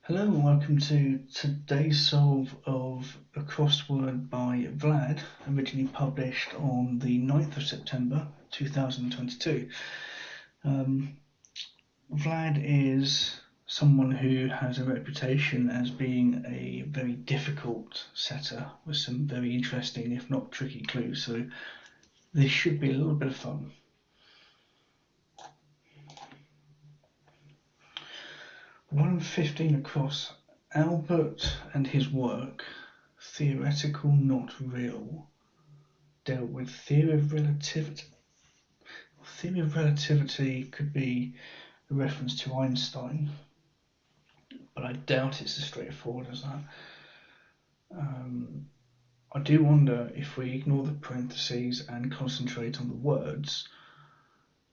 Hello and welcome to today's solve of a crossword by Vlad, originally published on the 9th of September 2022. Vlad is someone who has a reputation as being a very difficult setter with some very interesting, if not tricky, clues, so this should be a little bit of fun. One 15 across. Albert and his work, theoretical not real, dealt with theory of relativity. Theory of relativity could be a reference to Einstein, but I doubt it's as straightforward as that. I do wonder if we ignore the parentheses and concentrate on the words,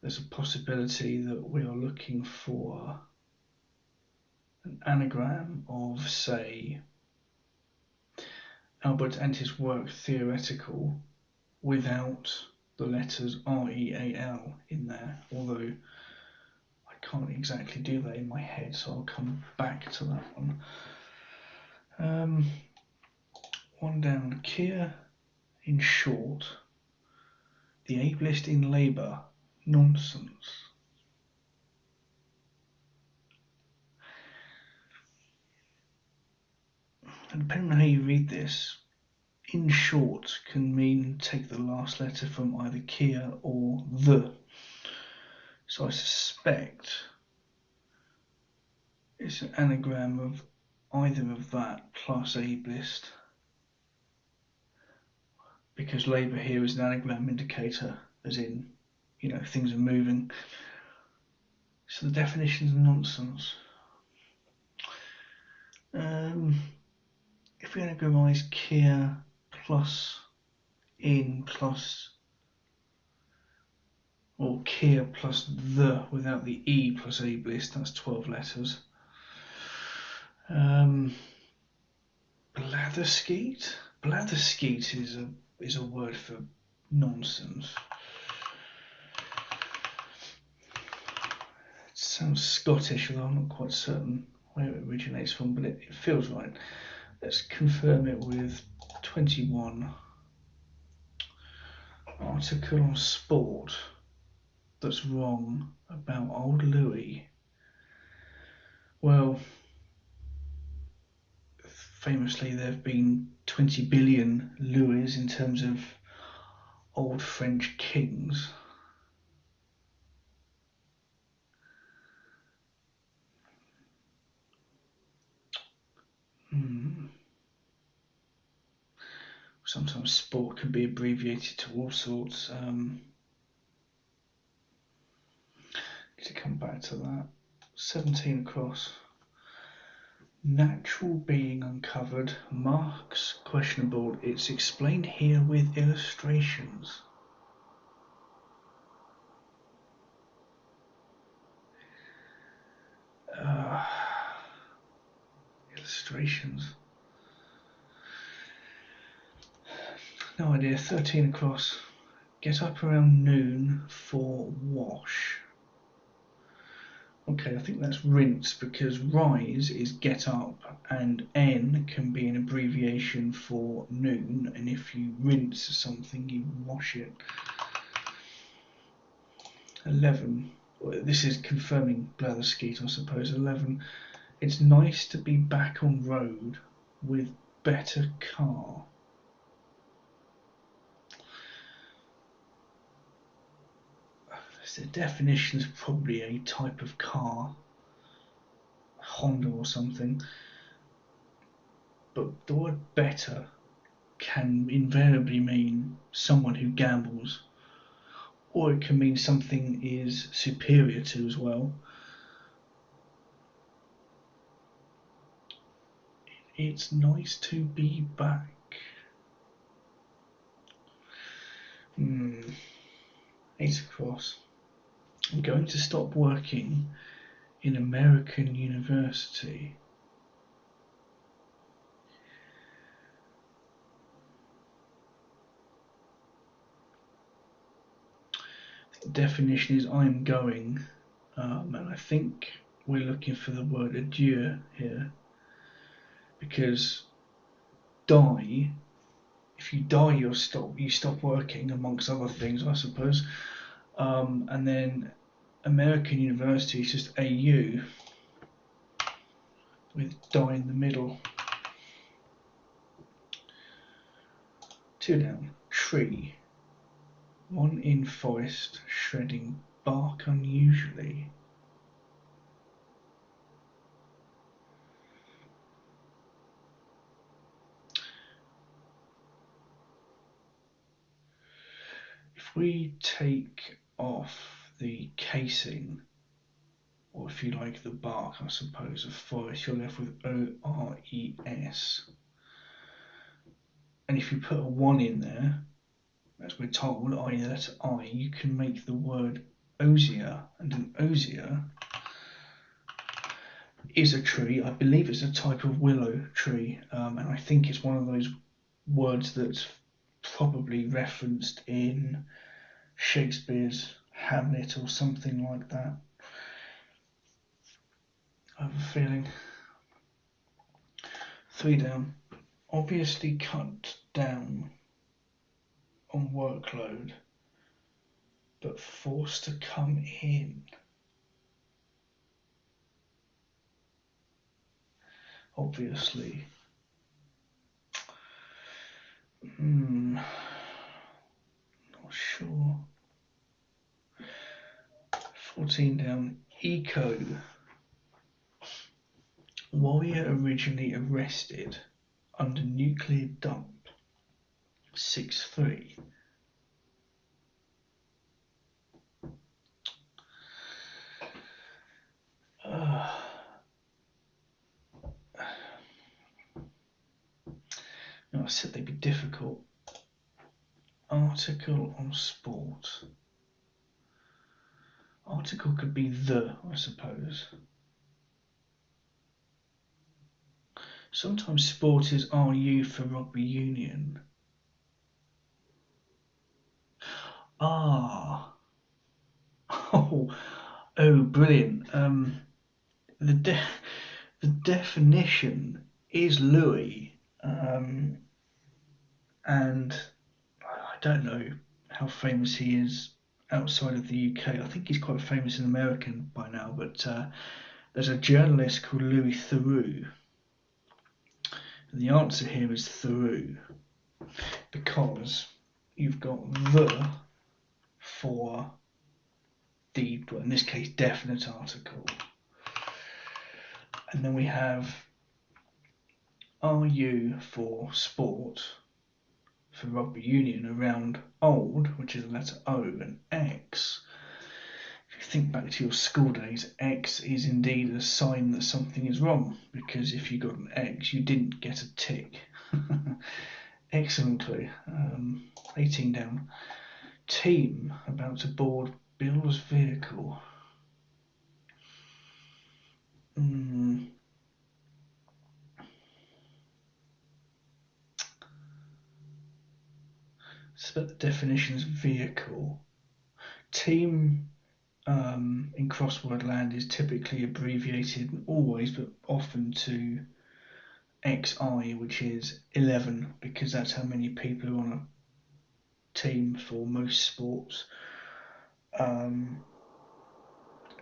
there's a possibility that we are looking for an anagram of, say, Albert and his work theoretical without the letters R-E-A-L in there, although I can't exactly do that in my head, so I'll come back to that one. One down. Keir, in short, the ableist in Labour, nonsense. And depending on how you read this, in short can mean take the last letter from either Keir or the. So I suspect it's an anagram of either of that plus ableist, because Labour here is an anagram indicator, as in, things are moving. So the definition is nonsense. If we anagramize Keir plus in plus, or Keir plus the without the E plus ableist, that's 12 letters. Blatherskete? Blatherskete is a word for nonsense. It sounds Scottish, although I'm not quite certain where it originates from, but it feels right. Let's confirm it with 21. Article on sport that's wrong about old Louis. Well, famously there have been 20 billion Louis in terms of old French kings. Sometimes sport can be abbreviated to all sorts. Need to come back to that. 17 across. Natural being uncovered. Marks questionable. It's explained here with illustrations. Illustrations. No idea. 13 across. Get up around noon for wash. Okay, I think that's rinse, because rise is get up and N can be an abbreviation for noon, and if you rinse something you wash it. 11. This is confirming Blatherskete, I suppose. 11. It's nice to be back on road with better car. So the definition is probably a type of car, Honda or something. But the word better can invariably mean someone who gambles, or it can mean something is superior to as well. It's nice to be back. 8 across. I'm going to stop working in American university. The definition is I'm going, and I think we're looking for the word adieu here. because die, if you die, you stop working, amongst other things, I suppose. And then American University is just AU with die in the middle. 2 down. Tree. 1 in forest, shredding bark unusually. If we take off the casing, or if you like the bark, I suppose, of forest, you're left with ORES. And if you put a 1 in there, as we're told, i.e. the letter I, you can make the word osier, and an osier is a tree. I believe it's a type of willow tree, and I think it's one of those words that's probably referenced in Shakespeare's Hamlet or something like that. I have a feeling. 3 down. Obviously cut down on workload, but forced to come in. Obviously. Not sure. 14 down. Eco. Warrior originally arrested under nuclear dump. 6-3. I said they'd be difficult. Article on sport. Article could be the, I suppose. Sometimes sport is RU for rugby union. Ah. Oh, brilliant. The definition is Louis, and I don't know how famous he is outside of the UK. I think he's quite famous in America by now, but there's a journalist called Louis Theroux. And the answer here is Theroux, because you've got the for the, well, in this case, definite article. And then we have RU for sport, for rugby union, around old, which is the letter O, and X. If you think back to your school days, X is indeed a sign that something is wrong, because if you got an X, you didn't get a tick. Excellent clue. 18 down. Team about to board Bill's vehicle. But the definition is vehicle. Team in crossword land is typically abbreviated, always but often, to XI, which is 11, because that's how many people are on a team for most sports. And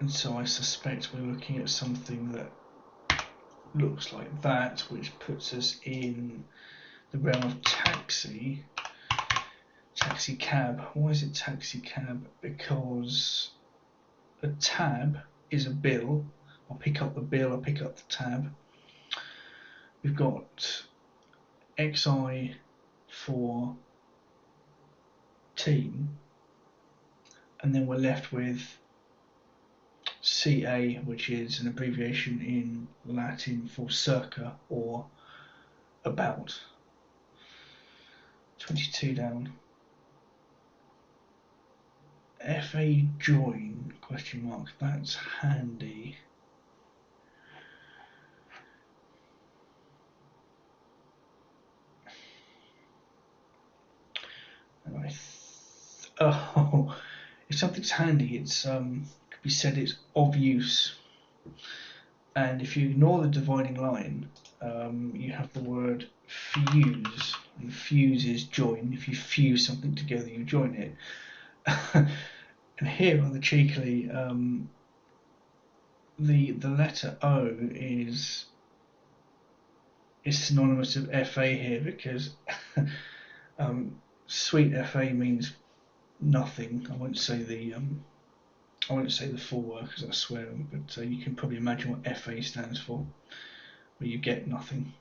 so I suspect we're looking at something that looks like that, which puts us in the realm of taxi. Taxi cab. Why is it taxi cab? Because a tab is a bill. I'll pick up the bill, I'll pick up the tab. We've got XI for team, and then we're left with CA, which is an abbreviation in Latin for circa or about. 22 down. FA join, question mark, that's handy. And if something's handy, it's could be said it's of use. And if you ignore the dividing line, you have the word fuse. And fuse is join. If you fuse something together, you join it. And here, rather cheekily, the letter O is synonymous with FA here, because sweet FA means nothing. I won't say the full word because that's swearing, but you can probably imagine what FA stands for, where you get nothing.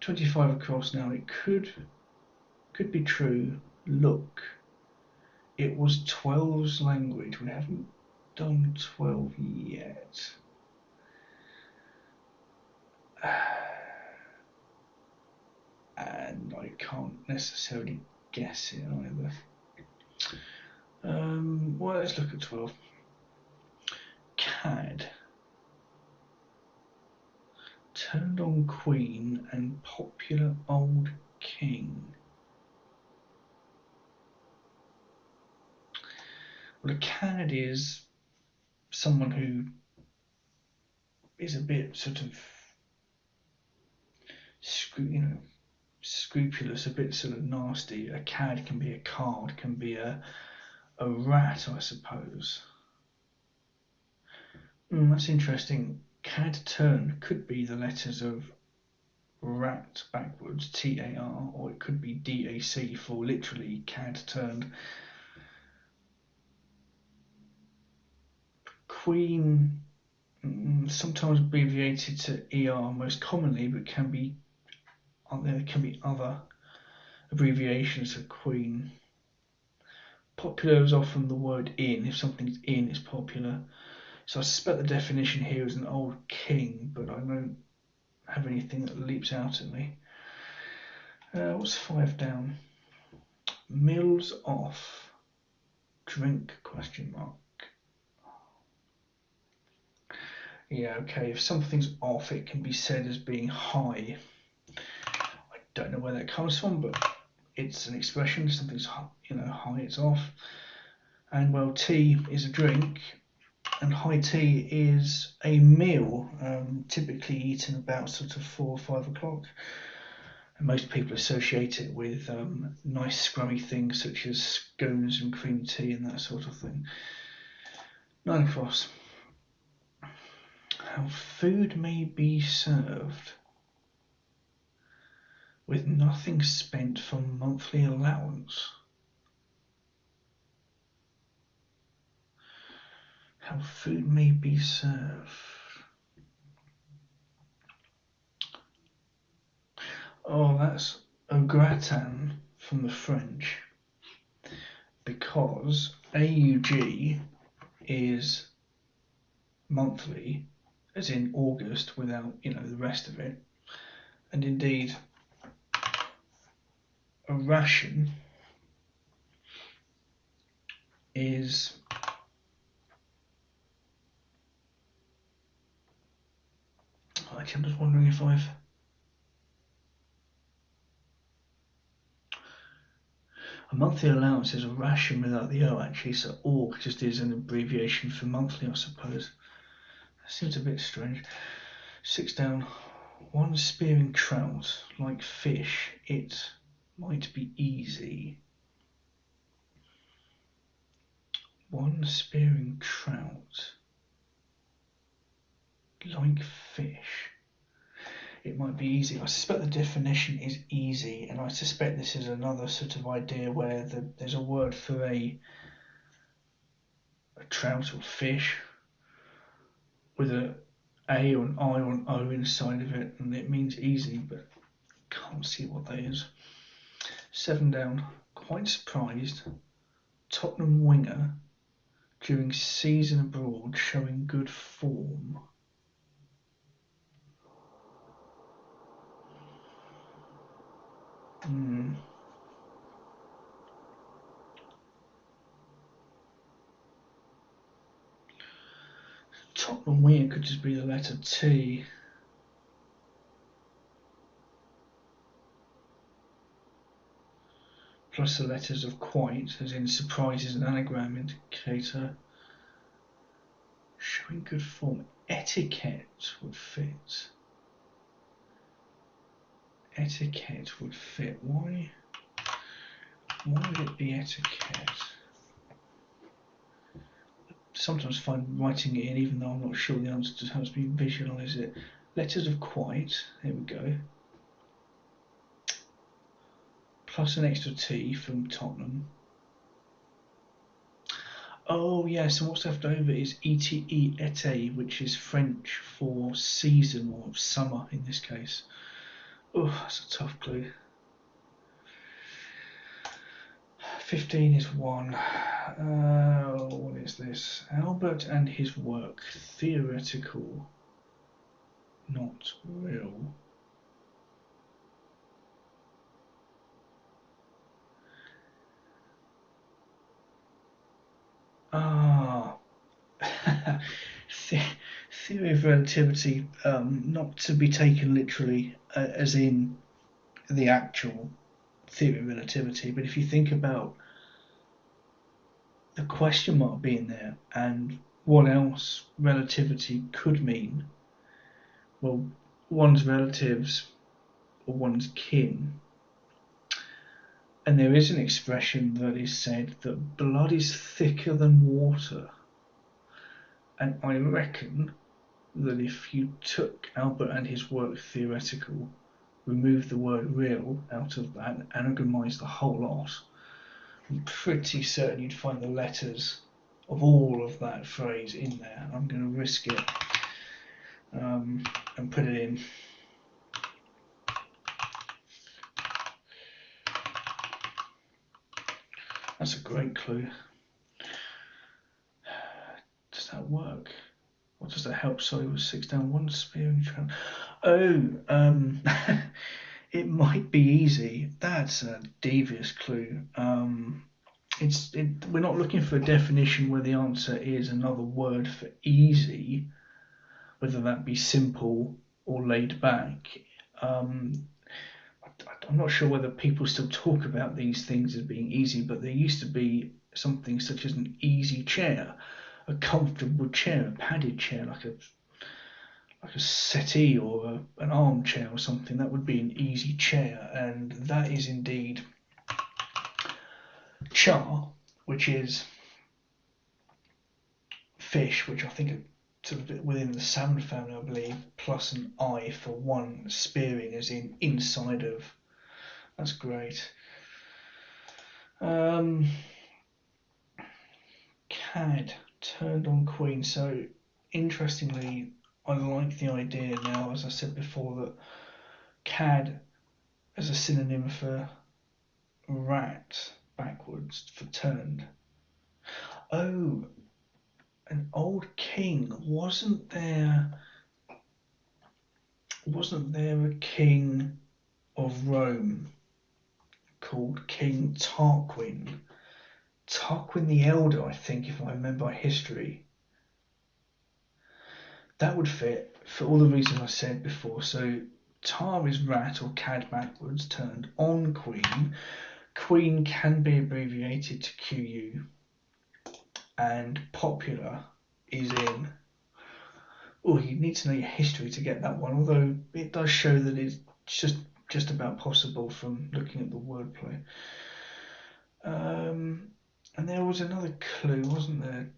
25 across now. It could be true. Look, it was 12's language. We haven't done 12 yet. And I can't necessarily guess it either. Well, let's look at 12. Cad. Turned on Queen and popular old king. Well, a cad is someone who is a bit sort of, scrupulous, a bit sort of nasty. A cad can be a card, can be a rat, I suppose. That's interesting. Cad turn could be the letters of rat backwards, TAR, or it could be DAC for literally cad turned. Queen, sometimes abbreviated to ER most commonly, but there can be other abbreviations of Queen. Popular is often the word in. If something's in, it's popular. So I suspect the definition here is an old king, but I don't have anything that leaps out at me. What's 5 down? Mills off. Drink, question mark. Yeah, okay, if something's off, it can be said as being high. I don't know where that comes from, but it's an expression. Something's high, it's off. And well, tea is a drink, and high tea is a meal, typically eaten about sort of 4 or 5 o'clock. And most people associate it with nice scrummy things such as scones and cream tea and that sort of thing. 9 across. How food may be served with nothing spent from monthly allowance. How food may be served. Oh, that's au gratin from the French, because AUG is monthly, as in August, without the rest of it, and indeed a ration is I'm just wondering if a monthly allowance is a ration without the O actually, so org just is an abbreviation for monthly, I suppose. That seems a bit strange. 6 down. One spearing trout, like fish, it might be easy. One spearing trout, like fish, it might be easy. I suspect the definition is easy, and I suspect this is another sort of idea where there's a word for a trout or fish with a or an I or an O inside of it, and it means easy, but can't see what that is. 7 down. Quite surprised. Tottenham winger during season abroad showing good form. Tottenham winger could just be the letter T. Plus the letters of quite, as in surprise is an anagram indicator. Showing good form. Etiquette would fit. Etiquette would fit. Why would it be etiquette? Sometimes find writing it in, even though I'm not sure the answer, just helps me visualise it. Letters of quite. Here we go. Plus an extra T from Tottenham. Oh yes, and what's left over is ete, été, which is French for season or summer in this case. Oh, that's a tough clue. 15 is 1. What is this? Albert and his work. Theoretical, not real. Theory of relativity, not to be taken literally as in the actual theory of relativity, but if you think about the question mark being there and what else relativity could mean, well, one's relatives or one's kin. And there is an expression that is said that blood is thicker than water. And I reckon that if you took Albert and his work theoretical, removed the word real out of that, and anagramized the whole lot, I'm pretty certain you'd find the letters of all of that phrase in there. I'm going to risk it and put it in. That's a great clue. Does that work? What does that help? Sorry, was 6 down, 1 spearing trap. Oh, it might be easy. That's a devious clue. We're not looking for a definition where the answer is another word for easy, whether that be simple or laid back. I'm not sure whether people still talk about these things as being easy, but there used to be something such as an easy chair, a comfortable chair, a padded chair, like a settee or an armchair or something. That would be an easy chair, and that is indeed char, which is fish, which I think are sort of within the salmon family, I believe, plus an I for one, spearing as in inside of. That's great. Cad turned on queen. So interestingly, I like the idea now, as I said before, that cad as a synonym for rat backwards for turned. Oh, an old king. Wasn't there a king of Rome called King Tarquin? Tarquin the Elder, I think, if I remember history. That would fit for all the reasons I said before. So tar is rat or cad backwards, turned on queen. Queen can be abbreviated to QU, and popular is in. Oh, you need to know your history to get that one, although it does show that it's just about possible from looking at the wordplay. And there was another clue, wasn't there?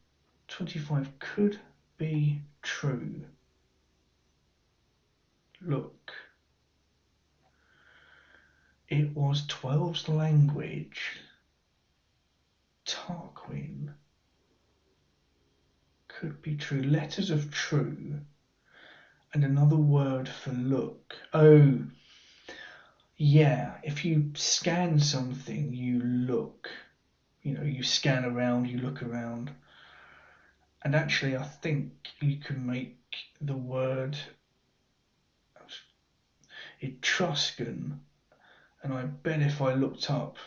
25 could be true. Look. It was 12's language. Tarquin. Could be true. Letters of true. And another word for look. Oh, yeah. If you scan something, you look. You know, you scan around, you look around. And actually, I think you can make the word Etruscan. And I bet if I looked up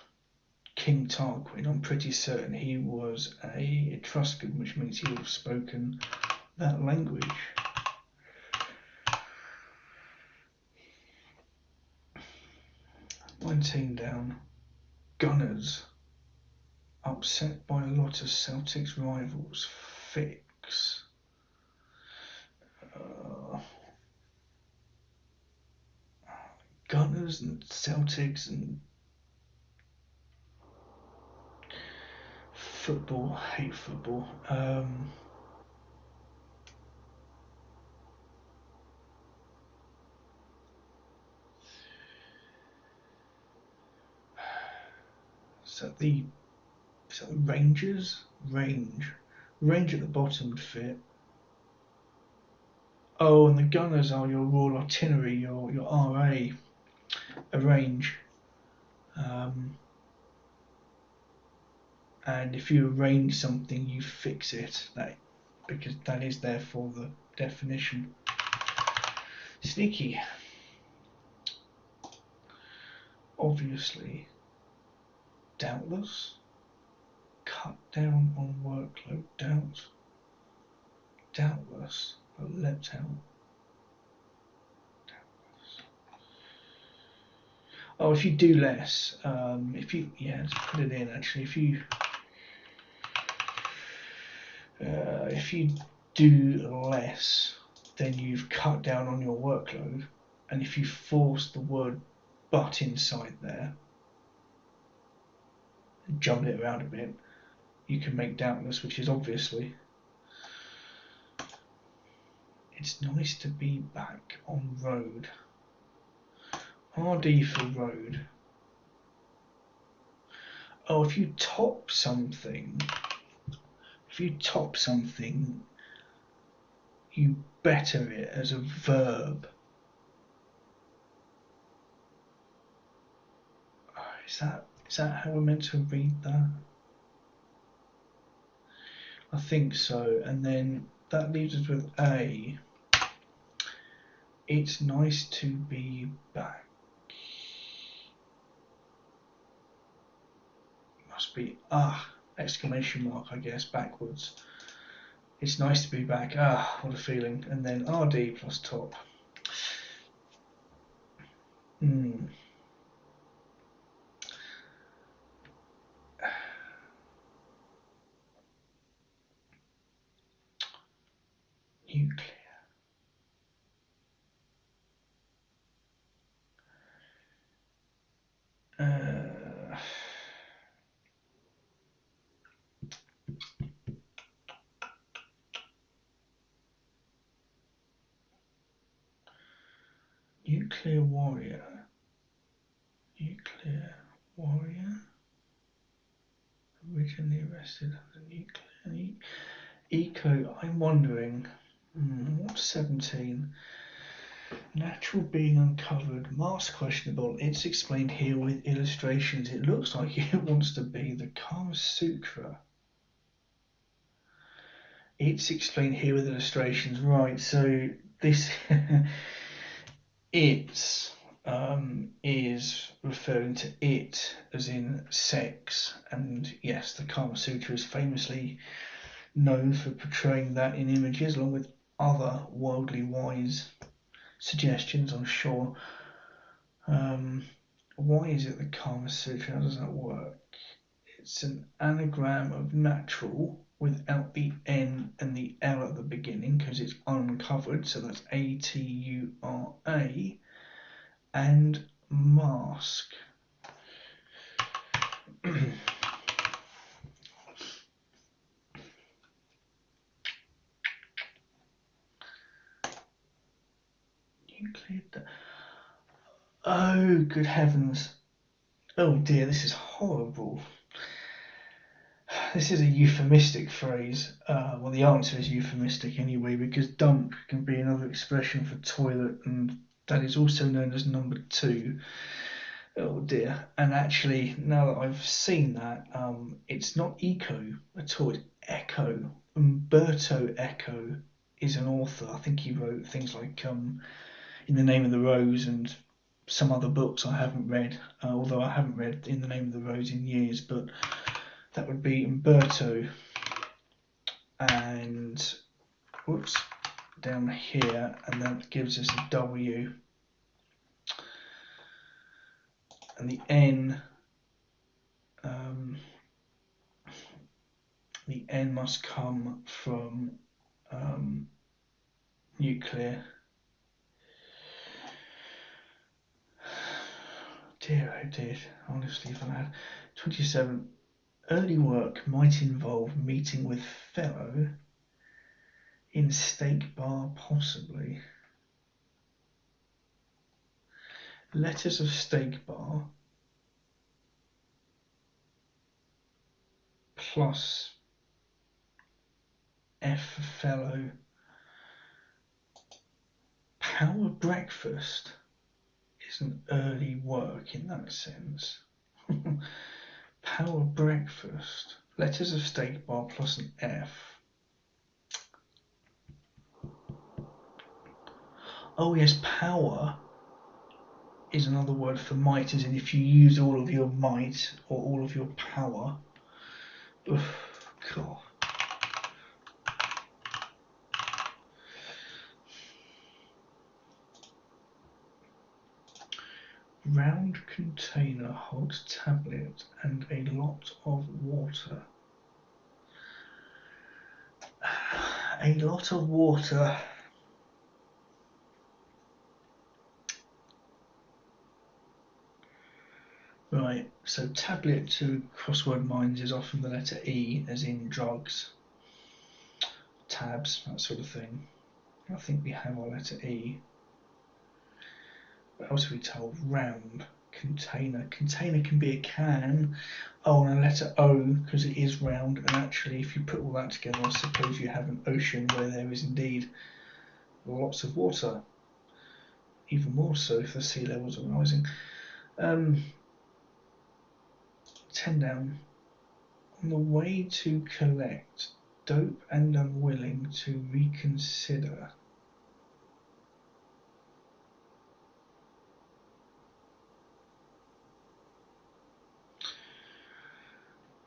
King Tarquin, I'm pretty certain he was a Etruscan, which means he would have spoken that language. "19 down. Gunners. Upset by a lot of Celtics rivals. Fix. Gunners and Celtics and football. Hate football. Is that the Rangers? Range at the bottom would fit. Oh, and the Gunners are your Royal Artillery, your RA, a range. And if you arrange something, you fix it. Because that is therefore the definition. Sneaky. Obviously. Doubtless. Cut down on workload. Doubtless. But leapt out. Doubtless. Oh, if you do less, let's put it in actually. If you do less, then you've cut down on your workload. And if you force the word but inside there, and jump it around a bit, you can make doubtless, which is obviously. It's nice to be back on road. RD for road. Oh, if you top something, you better it as a verb. Is that how we're meant to read that? I think so. And then that leaves us with A. It's nice to be back. Must be exclamation mark, I guess, backwards. It's nice to be back. What a feeling. And then RD plus top. Nuclear. Nuclear warrior. Originally arrested under nuclear. Eco. I'm wondering. What's 17? Natural being uncovered. Mask questionable. It's explained here with illustrations. It looks like it wants to be the Kama Sutra. It's explained here with illustrations. Right, so this it is referring to it as in sex, and yes, the Kama Sutra is famously known for portraying that in images along with other worldly wise suggestions, I'm sure. Why is it the Kama Sutra? How does that work? It's an anagram of natural without the N and the L at the beginning because it's uncovered, so that's ATURA, and mask. Oh, good heavens. Oh dear, this is horrible. This is a euphemistic phrase. Well, the answer is euphemistic anyway, because dump can be another expression for toilet, and that is also known as number 2. Oh dear. And actually, now that I've seen that, it's not eco at all, it's echo. Umberto Eco is an author. I think he wrote things like In the Name of the Rose and some other books I haven't read, although I haven't read In the Name of the Rose in years, but that would be Umberto. And down here, and that gives us a W. And the N must come from nuclear. dear, oh dear, honestly, Vlad. 27. Early work might involve meeting with fellow in steak bar, possibly. Letters of steak bar plus F for fellow. Power breakfast isn't early work in that sense. Power breakfast. Letters of steak bar plus an F. Oh yes, power is another word for might, as in if you use all of your might or all of your power. Ugh, God. Round container holds tablet and a lot of water. A lot of water. Right, so tablet to crossword minds is often the letter E, as in drugs, tabs, that sort of thing. I think we have our letter E. What else are we told? Round, container. Container can be a can. Oh, and a letter O, because it is round. And actually, if you put all that together, I suppose you have an ocean where there is indeed lots of water. Even more so if the sea levels are rising. 10 down. On the way to collect, dope and unwilling to reconsider.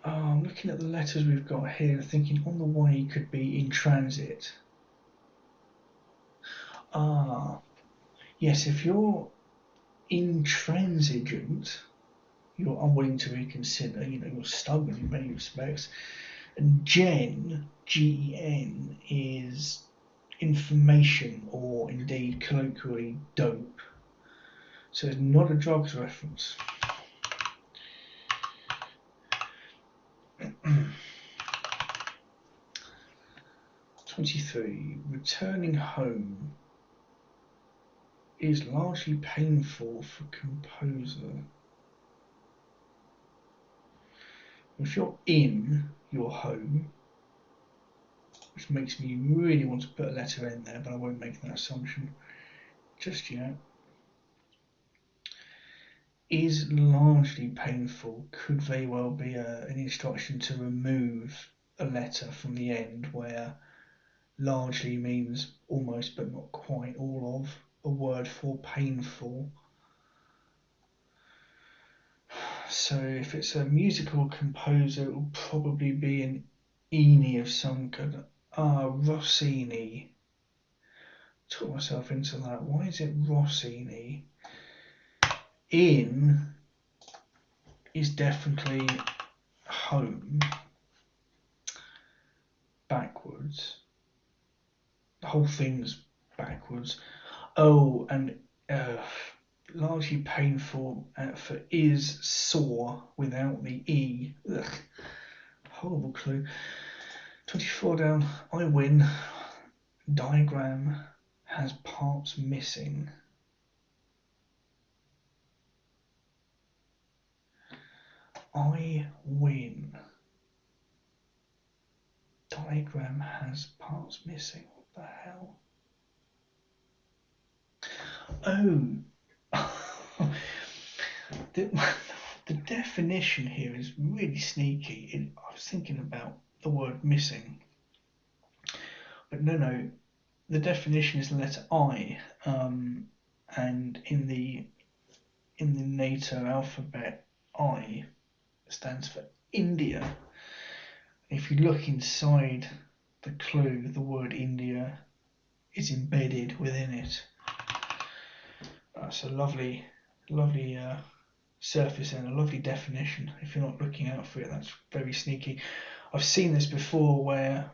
Oh, I'm looking at the letters we've got here, thinking on the way could be in transit. Ah, yes, if you're intransigent, you're unwilling to reconsider, you're stubborn in many respects. And gen, G-E-N, is information, or indeed colloquially dope. So it's not a drugs reference. 23. Returning home is largely painful for composer. If you're in your home, which makes me really want to put a letter in there, but I won't make that assumption just yet. Is largely painful could very well be an instruction to remove a letter from the end, where largely means almost but not quite all of a word for painful. So if it's a musical composer, it will probably be an Eni of some kind. Rossini. Took myself into that. Why is it Rossini? In is definitely home. Backwards. The whole thing's backwards. Oh, and largely painful for is sore without the E. Ugh. Horrible clue. 24 down. I win. Diagram has parts missing. I win. Diagram has parts missing. What the hell? Oh. The definition here is really sneaky. I was thinking about the word missing. But no. The definition is the letter I. And in the NATO alphabet, I stands for India. If you look inside the clue, the word India is embedded within it. That's a lovely surface and a lovely definition. If you're not looking out for it, that's very sneaky. I've seen this before where,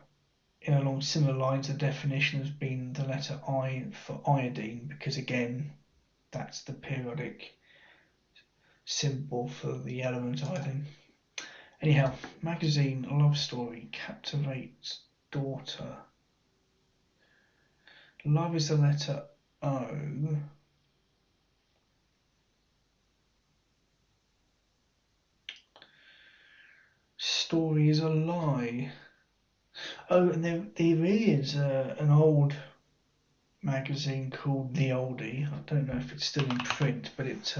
along similar lines, the definition has been the letter I for iodine, because again, that's the periodic symbol for the element item. Anyhow, magazine, love story, captivates daughter. Love is the letter O. Story is a lie. Oh, and there is an old magazine called The Oldie. I don't know if it's still in print, but it's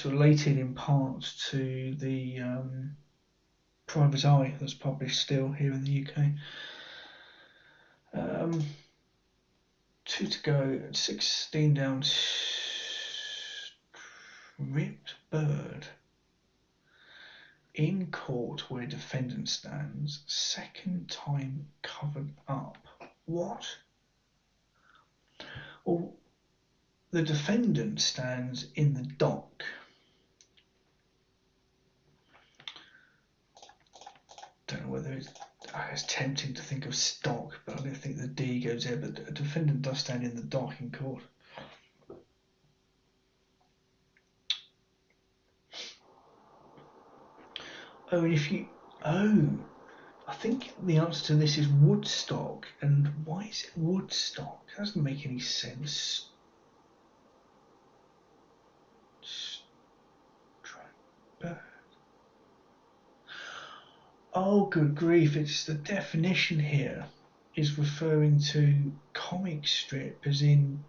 related in part to the Private Eye that's published still here in the UK. 2 to go, 16 down. Ripped bird. In court where defendant stands, second time covered up. What? Well, the defendant stands in the dock. Don't know whether it's tempting to think of stock, but I don't think the D goes there. But a defendant does stand in the dock in court. Oh, and I think the answer to this is Woodstock. And why is it Woodstock? That doesn't make any sense. Oh, good grief, it's the definition here is referring to comic strip, as in,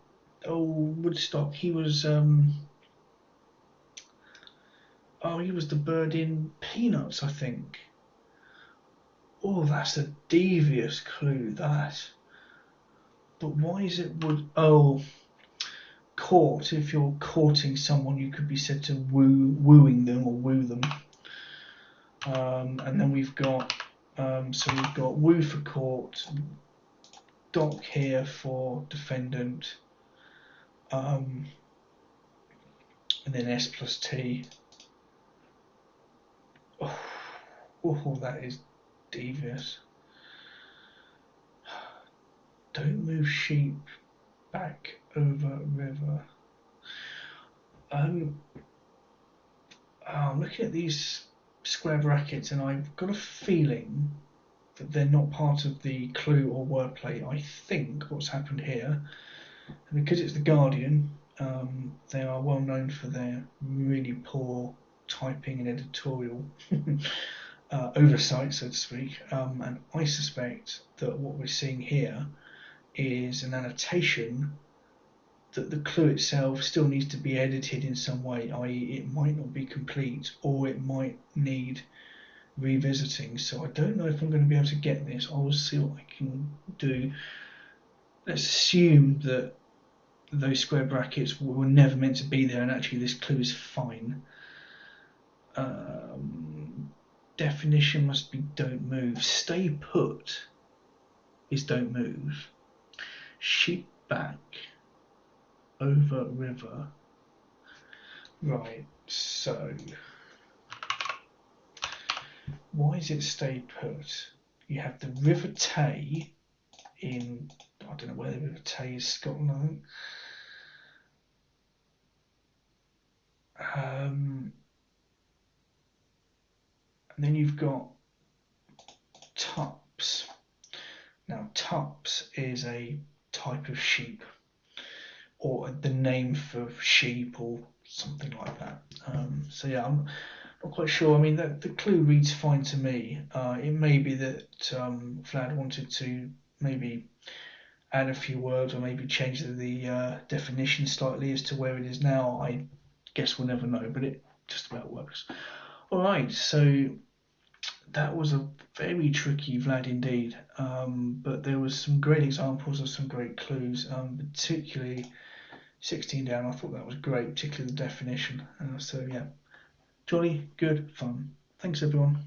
Woodstock, he was the bird in Peanuts, I think. Oh, that's a devious clue, that. But why is it court, if you're courting someone, you could be said to wooing them or woo them. And then we've got woo for court, dock here for defendant, and then S plus T. Oh, that is devious. Don't move sheep back over river. I'm looking at these square brackets and I've got a feeling that they're not part of the clue or wordplay. I think what's happened here, and because it's the Guardian, they are well known for their really poor typing and editorial oversight, so to speak, and I suspect that what we're seeing here is an annotation that the clue itself still needs to be edited in some way, i.e. it might not be complete or it might need revisiting. So I don't know if I'm going to be able to get this. I will see what I can do. Let's assume that those square brackets were never meant to be there and actually this clue is fine. Definition must be don't move. Stay put is don't move. Sheep back over river. Right, so why is it stay put? You have the River Tay in, I don't know where the River Tay is, Scotland, I think. And then you've got tups. Now tups is a type of sheep, or the name for sheep or something like that. So yeah, I'm not quite sure. I mean, the clue reads fine to me. It may be that Vlad wanted to maybe add a few words or maybe change the definition slightly as to where it is now. I guess we'll never know, but it just about works. Alright, so that was a very tricky Vlad indeed, but there was some great examples of some great clues, particularly 16 down. I thought that was great, particularly the definition. So yeah, jolly good fun. Thanks everyone.